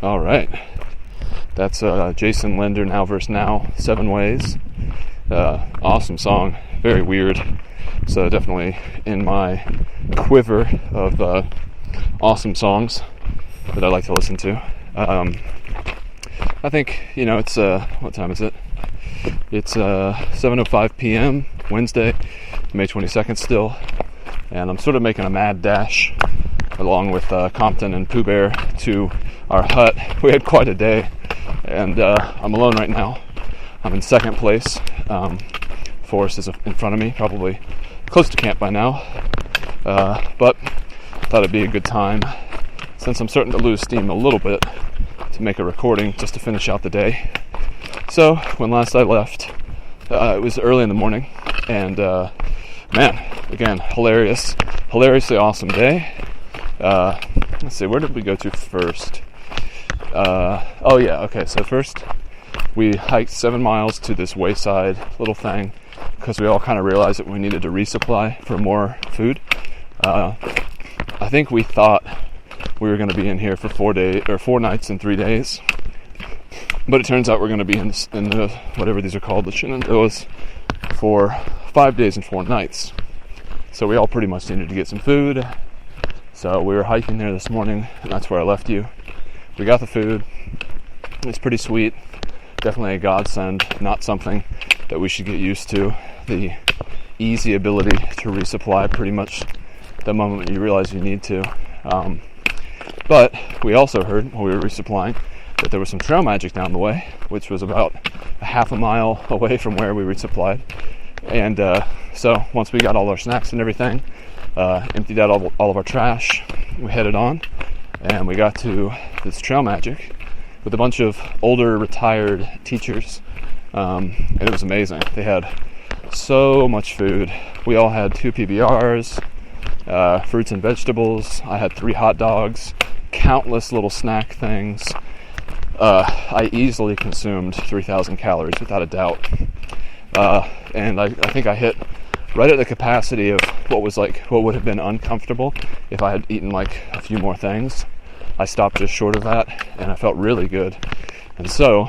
All right, that's Jason Linder, Now Versus Now, 7 Ways. Awesome song, very weird. So definitely in my quiver of awesome songs that I like to listen to. I think, it's, what time is it? It's 7:05 p.m. Wednesday, May 22nd still. And I'm sort of making a mad dash along with Compton and Pooh Bear to our hut. We had quite a day, and I'm alone right now. I'm in second place. Forrest is in front of me, probably close to camp by now. But I thought it'd be a good time, since I'm starting to lose steam a little bit, to make a recording just to finish out the day. So when last I left, it was early in the morning, and man, again, hilariously awesome day. Let's see, where did we go to first? So first we hiked 7 miles to this wayside little thing, because we all kind of realized that we needed to resupply for more food. I think we thought we were going to be in here for 4 nights and 3 days, but it turns out we're going to be in the whatever these are called, the Shenandoahs, for 5 days and 4 nights. So we all pretty much needed to get some food. So we were hiking there this morning, and that's where I left you. We got the food. It's pretty sweet. Definitely a godsend, not something that we should get used to. The easy ability to resupply pretty much the moment you realize you need to. But we also heard, while we were resupplying, that there was some trail magic down the way, which was about a half a mile away from where we resupplied. And so once we got all our snacks and everything, emptied out all of our trash, we headed on, and we got to this trail magic with a bunch of older retired teachers, and it was amazing. They had so much food. We all had 2 PBRs, fruits and vegetables. I had 3 hot dogs, countless little snack things. I easily consumed 3,000 calories without a doubt, and I think I hit right at the capacity of what would have been uncomfortable if I had eaten like a few more things. I stopped just short of that, and I felt really good. And so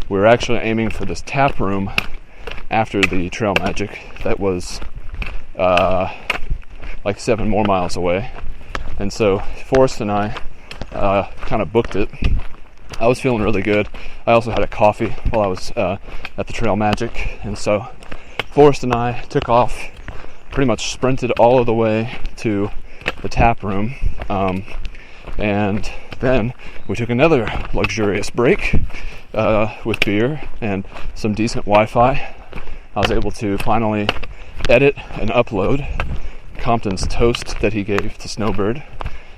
we were actually aiming for this tap room after the trail magic that was like 7 more miles away. And so Forrest and I kind of booked it. I was feeling really good. I also had a coffee while I was at the trail magic, and so Forrest and I took off, pretty much sprinted all of the way to the tap room, and then we took another luxurious break with beer and some decent Wi-Fi. I was able to finally edit and upload Compton's toast that he gave to Snowbird,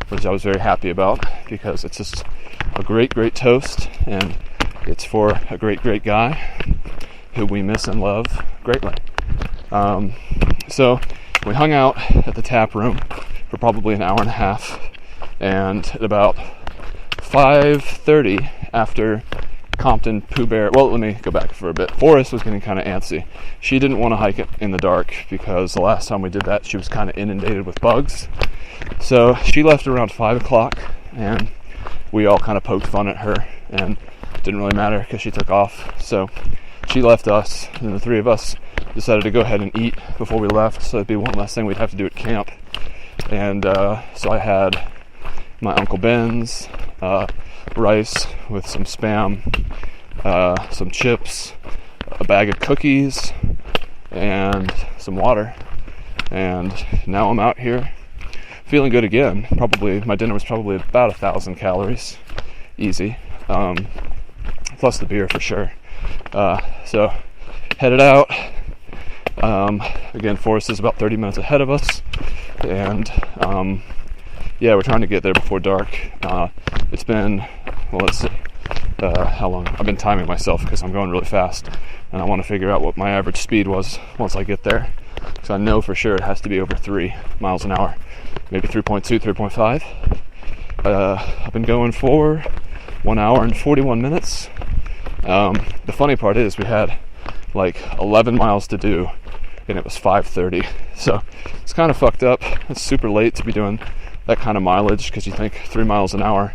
which I was very happy about, because it's just a great toast, and it's for a great guy who we miss and love greatly. So we hung out at the tap room for probably an hour and a half, and at about 5:30, after Compton, Pooh Bear, well, let me go back for a bit. Forrest was getting kind of antsy. She didn't want to hike it in the dark, because the last time we did that, she was kind of inundated with bugs. So she left around 5 o'clock, and we all kind of poked fun at her, and it didn't really matter because she took off. So she left us, and the 3 of us decided to go ahead and eat before we left, so it'd be one less thing we'd have to do at camp. And so I had my Uncle Ben's rice with some Spam, some chips, a bag of cookies, and some water. And now I'm out here feeling good again. Probably my dinner was probably about 1,000 calories, easy, plus the beer for sure. So headed out. Again, Forrest is about 30 minutes ahead of us, and we're trying to get there before dark. It's been, well, let's see, how long. I've been timing myself because I'm going really fast, and I want to figure out what my average speed was once I get there, because I know for sure it has to be over 3 miles an hour, maybe 3.2, 3.5. I've been going for 1 hour and 41 minutes. The funny part is we had like 11 miles to do and it was 5:30. So it's kind of fucked up. It's super late to be doing that kind of mileage, because you think 3 miles an hour.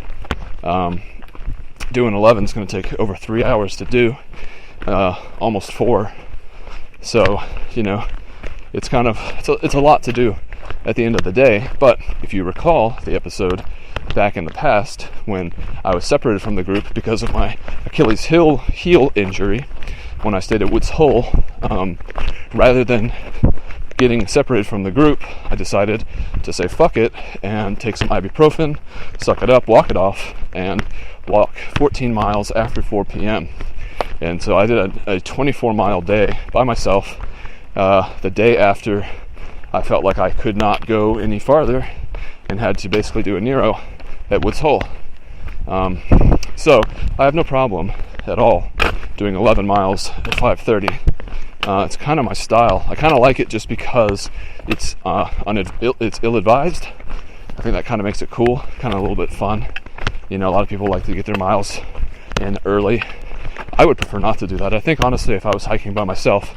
Doing 11 is going to take over 3 hours to do, almost 4. So, it's kind of, it's a lot to do at the end of the day. But if you recall the episode back in the past when I was separated from the group because of my Achilles heel injury when I stayed at Woods Hole, rather than getting separated from the group, I decided to say fuck it and take some ibuprofen, suck it up, walk it off, and walk 14 miles after 4 p.m. And so I did a 24-mile day by myself the day after I felt like I could not go any farther and had to basically do a Nero at Woods Hole. So I have no problem at all doing 11 miles at 5:30. It's kind of my style. I kind of like it just because it's ill-advised. I think that kind of makes it cool, kind of a little bit fun. A lot of people like to get their miles in early. I would prefer not to do that. I think honestly, if I was hiking by myself,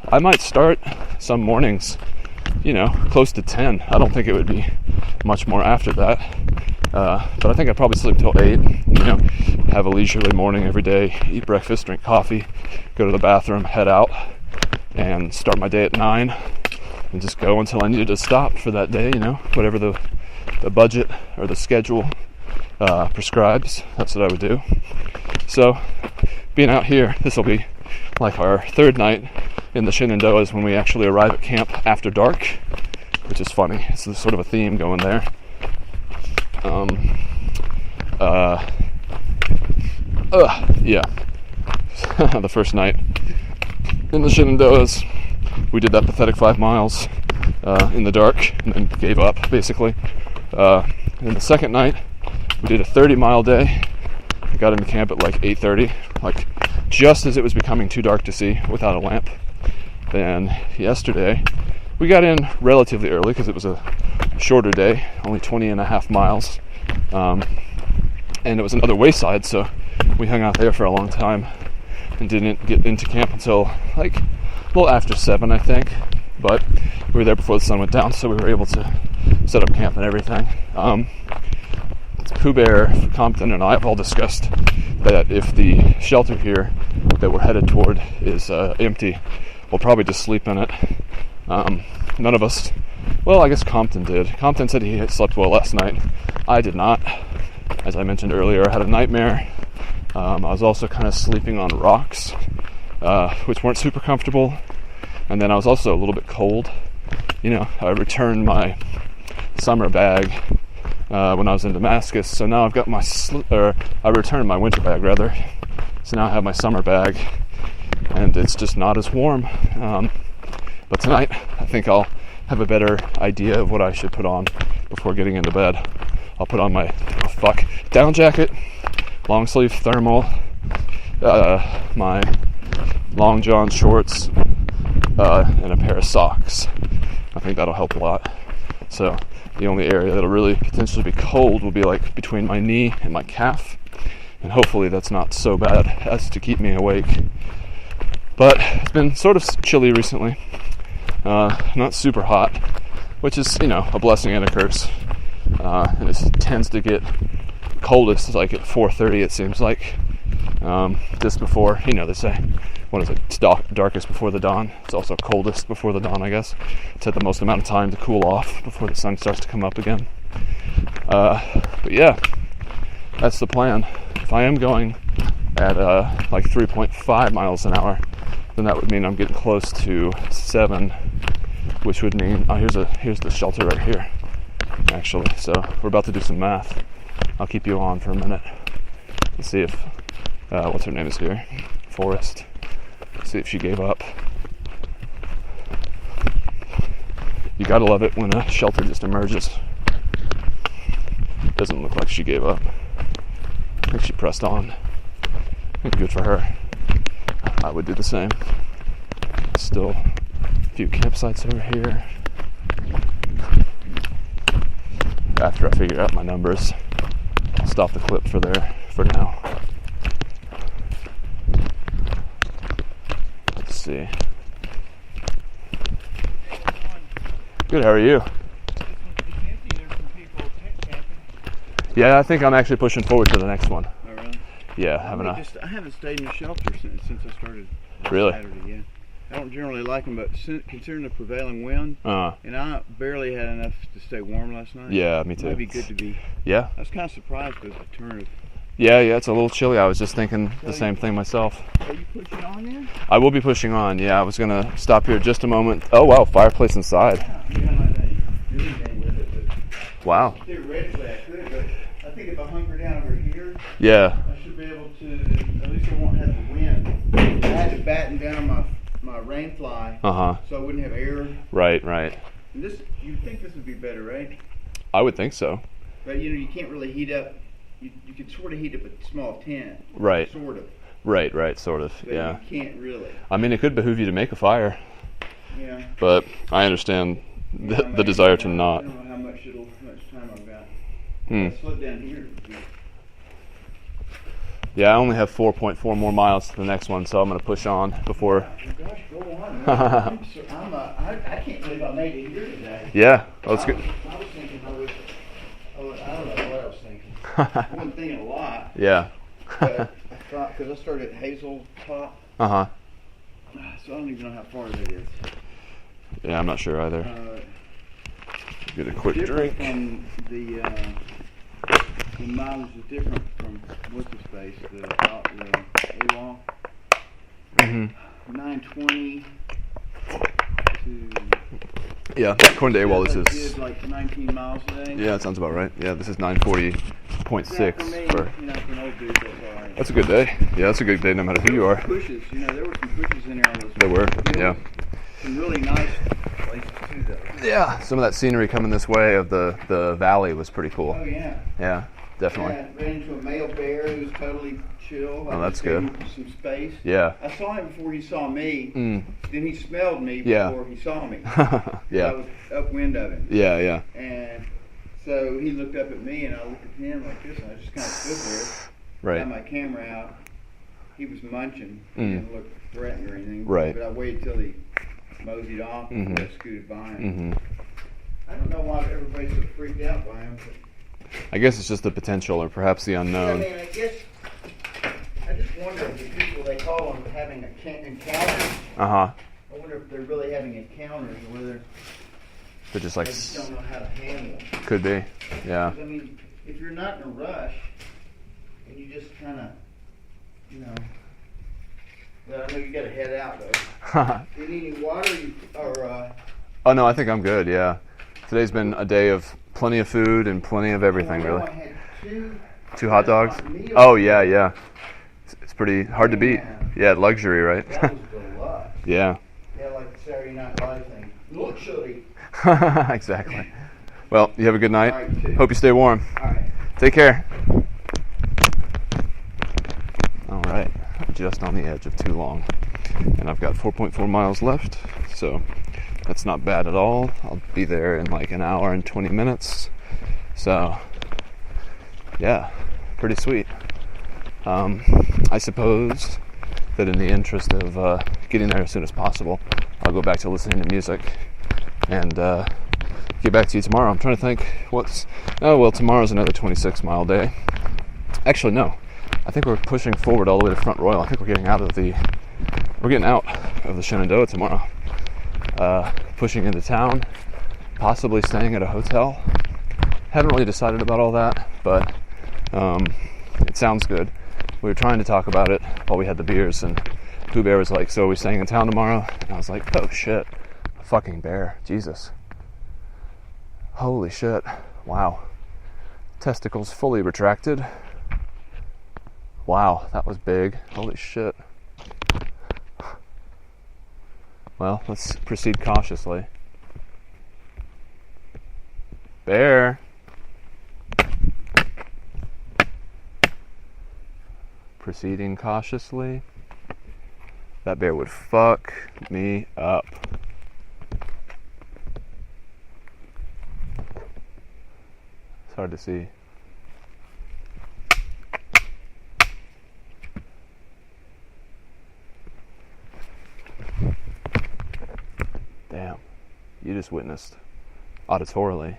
I might start some mornings, close to 10. I don't think it would be much more after that. But I think I'd probably sleep till 8, have a leisurely morning every day, eat breakfast, drink coffee, go to the bathroom, head out, and start my day at 9, and just go until I needed to stop for that day, whatever the budget or the schedule prescribes. That's what I would do. So being out here, this will be like our 3rd night in the Shenandoahs when we actually arrive at camp after dark, which is funny. It's sort of a theme going there. Yeah. The first night in the Shenandoahs, we did that pathetic 5 miles in the dark and then gave up, basically. And the second night, we did a 30-mile day. We got into camp at like 8:30, like just as it was becoming too dark to see without a lamp. Then yesterday, we got in relatively early because it was a shorter day, only 20.5 miles. And it was another wayside, so we hung out there for a long time and didn't get into camp until like a little after 7, I think. But we were there before the sun went down, so we were able to set up camp and everything. Pooh Bear, Compton, and I have all discussed that if the shelter here that we're headed toward is empty, we'll probably just sleep in it. None of us, well, I guess Compton did. Compton said he had slept well last night. I did not. As I mentioned earlier, I had a nightmare. I was also kind of sleeping on rocks, which weren't super comfortable. And then I was also a little bit cold. I returned my summer bag when I was in Damascus, so now I've got I returned my winter bag rather. So now I have my summer bag, and it's just not as warm. But tonight, I think I'll have a better idea of what I should put on before getting into bed. I'll put on my down jacket, long sleeve thermal, my long john shorts, and a pair of socks. I think that'll help a lot. So the only area that'll really potentially be cold will be like between my knee and my calf, and hopefully that's not so bad as to keep me awake. But it's been sort of chilly recently, not super hot, which is a blessing and a curse. And it tends to get coldest like at 4:30, it seems like, just before, they say, what is it, it's darkest before the dawn. It's also coldest before the dawn, I guess. It's had the most amount of time to cool off before the sun starts to come up again. But yeah, that's the plan. If I am going at like 3.5 miles an hour, then that would mean I'm getting close to 7, which would mean, here's the shelter right here, actually. So we're about to do some math. I'll keep you on for a minute. Let's see if, what's her name is here? Forrest. See if she gave up. You gotta love it when a shelter just emerges. Doesn't look like she gave up. I think she pressed on. I think good for her. I would do the same. Still a few campsites over here. After I figure out my numbers, I'll stop the clip for now. Let's see. Good, how are you? It's empty. There's some people camping. Yeah, I think I'm actually pushing forward to the next one. Oh, really? Yeah, I haven't stayed in a shelter since I started Really? Saturday, yeah. I don't generally like them, but considering the prevailing wind, and I barely had enough to stay warm last night. Yeah, me too. It might be good to be. Yeah. I was kind of surprised with the turn of. Yeah, it's a little chilly. I was just thinking the same thing myself. Are you pushing on there? I will be pushing on, yeah. I was going to stop here just a moment. Oh, wow, fireplace inside. Yeah, I might not do anything with it, but Wow. theoretically I could, but I think if I hunker down over here, Yeah. I should be able to, at least I won't have the wind. I had to batten down my rain fly Uh-huh. so I wouldn't have air. Right. And this, you'd think this would be better, right? I would think so. But you can't really heat up. You could sort of heat up a small tent. Right. Sort of. Right, sort of, But yeah. you can't really. I mean, it could behoove you to make a fire, Yeah. but I understand the desire to not. I don't know how much time I've got. Hmm. I'll slow down here. Yeah, I only have 4.4 more miles to the next one, so I'm going to push on before. Oh, gosh, go on. I can't believe I made it here today. Yeah, that's good. I was thinking I don't know what I was thinking. I wasn't thinking a lot. Yeah. But I thought, because I started at Hazel Top, Uh-huh. so I don't even know how far that is. Yeah, I'm not sure either. Get a quick Different drink. from the mileage is different from what's the space, the AWOL. Mm-hmm. 920 to. Yeah, according to AWOL, this I is. did like 19 miles today. Yeah, that sounds about right. Yeah, this is 940.6 For me, for. for an old dude, that's all right. That's a good day. Yeah, that's a good day no matter who you are. Pushes, there were some pushes in there on those. They were, yeah. Some really nice places too, though. Yeah, some of that scenery coming this way of the valley was pretty cool. Oh yeah. Yeah, definitely. Yeah, ran into a male bear who was totally chill. Oh, that's good. Some space. Yeah. I saw him before he saw me. Mm. Then he smelled me Yeah. before he saw me. Yeah. I was upwind of him. Yeah. And so he looked up at me, and I looked at him like this, and I just kind of stood there. Right. Got my camera out. He was munching. He didn't look threatening or anything. Right. But I waited till he moseyed off and I scooted by him. Mm-hmm. I don't know why everybody's so freaked out by him. But I guess it's just the potential or perhaps the I unknown. mean, I just wonder if the people they call them having encounters. Uh-huh. I wonder if they're really having encounters or whether They're just they like, just don't know how to handle it. could be. Yeah. 'Cause, I mean, if you're not in a rush and you just kind of, well, I know you got to head out though. Do you need any water or? Oh, no, I think I'm good, yeah. Today's been a day of plenty of food and plenty of everything, really. I had Two hot dogs? meals. Oh, yeah. It's pretty hard to beat. Yeah, luxury, right? That was deluxe. Yeah. Yeah, like the Saturday Night Live thing. Luxury. Exactly. Well, you have a good night. All right, too. Hope you stay warm. All right. Take care. All right. Just on the edge of too long. And I've got 4.4 miles left, so that's not bad at all. I'll be there in like an hour and 20 minutes. So, yeah, pretty sweet. I suppose that in the interest of getting there as soon as possible, I'll go back to listening to music and get back to you tomorrow. I'm trying to think tomorrow's another 26-mile day. Actually, no. I think we're pushing forward all the way to Front Royal. I think we're getting out of the Shenandoah tomorrow. Pushing into town, possibly staying at a hotel. Haven't really decided about all that, but it sounds good. We were trying to talk about it while we had the beers, and Pooh Bear was like, "So are we staying in town tomorrow?" And I was like, "Oh shit, a fucking bear, Jesus, holy shit, wow, testicles fully retracted. Wow, that was big, holy shit." Well, let's proceed cautiously. Bear. Proceeding cautiously. That bear would fuck me up. It's hard to see. Damn. You just witnessed auditorily.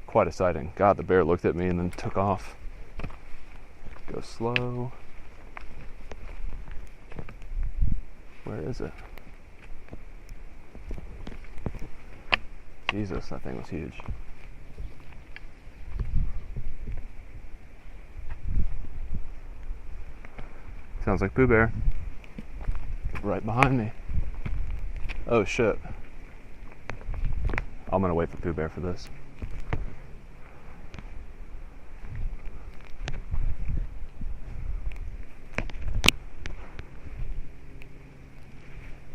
Quite a sighting. God, the bear looked at me and then took off. Go slow. Where is it? Jesus, that thing was huge. Sounds like Pooh Bear. Right behind me. Oh shit. I'm gonna wait for Pooh Bear for this.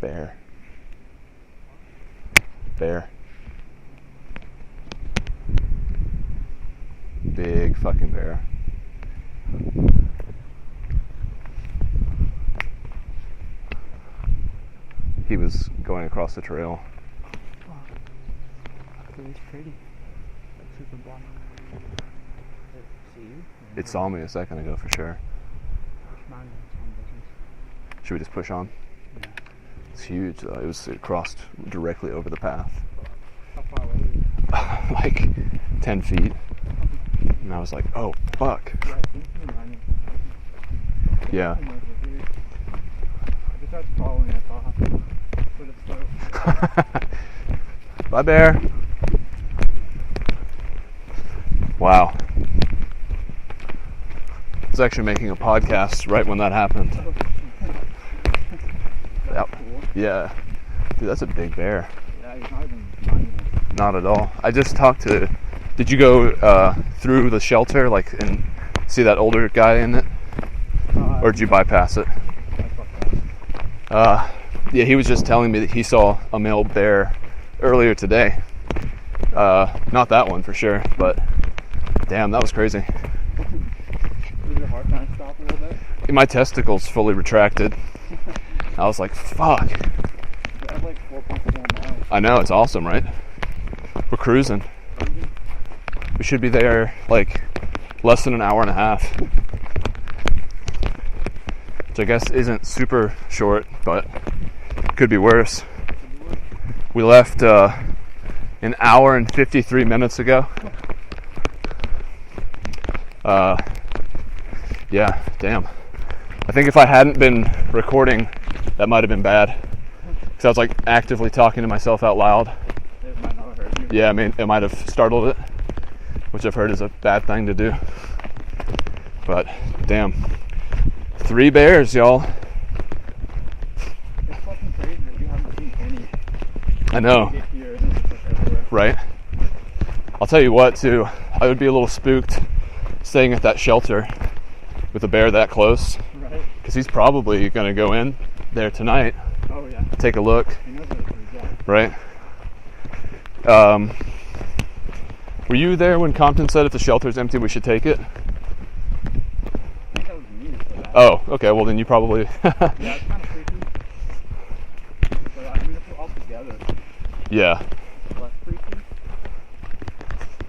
Bear. Bear. Big fucking bear. He was going across the trail. Wow. It's pretty. Like super black. Did it see you? It saw me a second ago for sure. Should we just push on? Yeah. It's huge though. It crossed directly over the path. How far away is it? Like 10 feet. And I was like, oh, fuck. Yeah, I think you remind me. Yeah. I just started following it, so I'll have to put it slow. Bye, bear. Wow. I was actually making a podcast right when that happened. That's cool. Yeah. Dude, that's a big bear. Yeah, he's not even minding it. Not at all. I just talked to... Did you go through the shelter, like, and see that older guy in it? Or did you bypass it? Yeah, he was just telling me that he saw a male bear earlier today. Not that one for sure, but damn, that was crazy. Was your heart trying to stop a little bit? My testicles fully retracted. I was like, fuck. You have like 4.4 miles. I know, it's awesome, right? We're cruising. We should be there like less than an hour and a half. Which I guess isn't super short, but could be worse. We left an hour and 53 minutes ago. Yeah, damn. I think if I hadn't been recording, that might have been bad. Because I was like actively talking to myself out loud. It might not have hurt you. Yeah, I mean, it might have startled it, which I've heard is a bad thing to do. But, damn. 3 bears, y'all. It's fucking crazy that you haven't seen any. I know. Get here and it's just everywhere. Right? I'll tell you what, too. I would be a little spooked staying at that shelter with a bear that close. Right. Because he's probably going to go in there tonight. Oh, yeah. Take a look. He knows what it is, yeah. Right? Were you there when Compton said if the shelter's empty, we should take it? I think that was me that said that. Oh, okay. Well, then you probably... Yeah, it's kind of creepy. But I mean, if we're all together, Yeah. it's less creepy.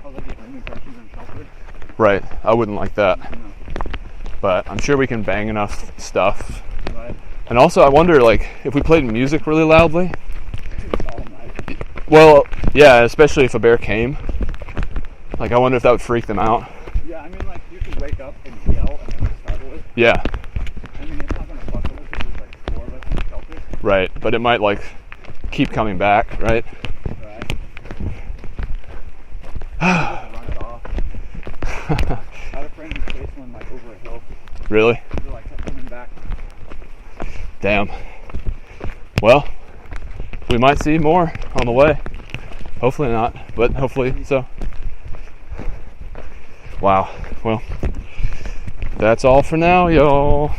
I was like, the only person in shelter. Right. I wouldn't like that. You know. But I'm sure we can bang enough stuff. Right. And also, I wonder, like, if we played music really loudly. It's all night. Well, yeah, especially if a bear came. Like, I wonder if that would freak them out. Yeah, I mean, like, you could wake up and yell and then startle it. Yeah. I mean, it's not going to fuck with us if there's like 4 of us in the shelter. Right. But it might, like, keep coming back, right? Right. Just run it off. I had a friend who chased one like over a hill. Really? They're like kept coming back. Damn. Well, we might see more on the way. Hopefully not, but hopefully so. Wow. Well, that's all for now, y'all.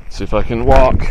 See if I can walk